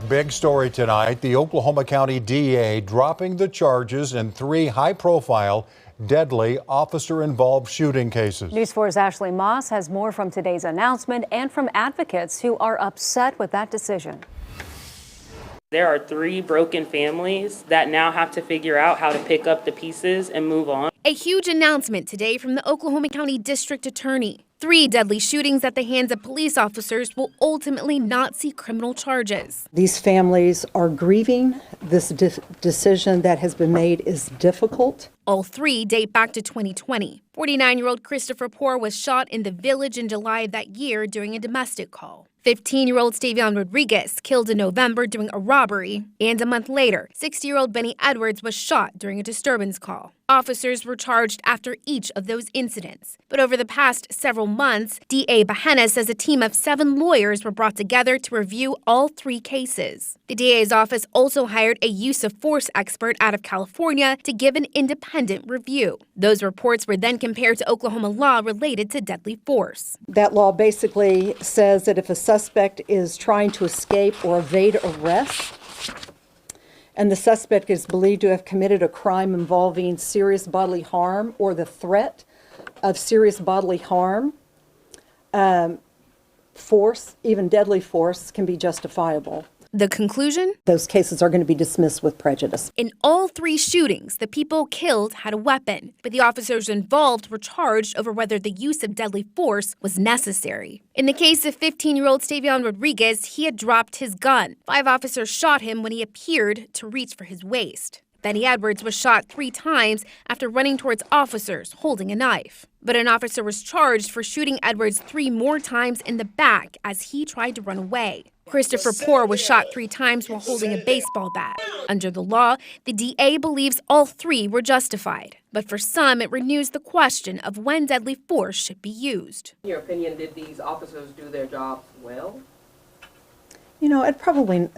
Big story tonight. The Oklahoma County DA dropping the charges in 3 high-profile, deadly officer-involved shooting cases. News 4's Ashley Moss has more from today's announcement and from advocates who are upset with that decision. There are 3 broken families that now have to figure out how to pick up the pieces and move on. A huge announcement today from the Oklahoma County District Attorney. 3 deadly shootings at the hands of police officers will ultimately not see criminal charges. These families are grieving. This decision that has been made is difficult. All 3 date back to 2020. 49-year-old Christopher Poore was shot in the Village in July of that year during a domestic call. 15-year-old Stavion Rodriguez killed in November during a robbery. And a month later, 60-year-old Benny Edwards was shot during a disturbance call. Officers were charged after each of those incidents. But over the past several months, DA Bahena says a team of 7 lawyers were brought together to review all 3 cases. The DA's office also hired a use of force expert out of California to give an independent review. Those reports were then compared to Oklahoma law related to deadly force. That law basically says that if a suspect is trying to escape or evade arrest, and the suspect is believed to have committed a crime involving serious bodily harm or the threat of serious bodily harm, force, even deadly force, can be justifiable. The conclusion? Those cases are going to be dismissed with prejudice. In all 3 shootings, the people killed had a weapon, but the officers involved were charged over whether the use of deadly force was necessary. In the case of 15-year-old Stavion Rodriguez, he had dropped his gun. 5 officers shot him when he appeared to reach for his waist. Benny Edwards was shot 3 times after running towards officers holding a knife. But an officer was charged for shooting Edwards 3 more times in the back as he tried to run away. Christopher Poore was shot 3 times while holding a baseball bat. Under the law, the DA believes all 3 were justified. But for some, it renews the question of when deadly force should be used. In your opinion, did these officers do their jobs well? It probably,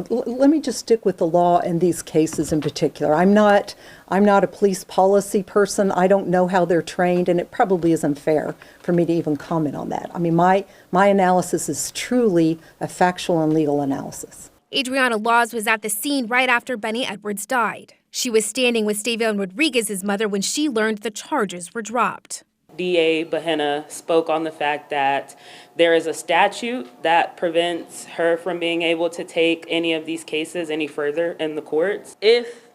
let me just stick with the law in these cases in particular. I'm not a police policy person. I don't know how they're trained, and it probably isn't fair for me to even comment on that. I mean, my analysis is truly a factual and legal analysis. Adriana Laws was at the scene right after Benny Edwards died. She was standing with Stavion Rodriguez's mother when she learned the charges were dropped. DA Bahena spoke on the fact that there is a statute that prevents her from being able to take any of these cases any further in the courts. If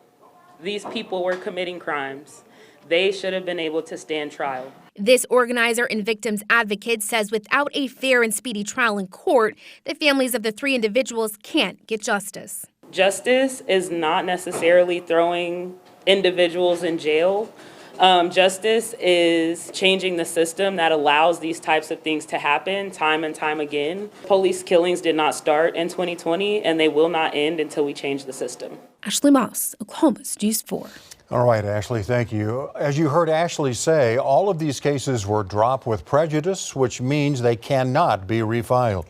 these people were committing crimes, they should have been able to stand trial. This organizer and victims advocate says without a fair and speedy trial in court, the families of the 3 individuals can't get justice. Justice is not necessarily throwing individuals in jail. Justice is changing the system that allows these types of things to happen time and time again. Police killings did not start in 2020, and they will not end until we change the system. Ashley Moss, Oklahoma's News 4. All right, Ashley, thank you. As you heard Ashley say, all of these cases were dropped with prejudice, which means they cannot be refiled.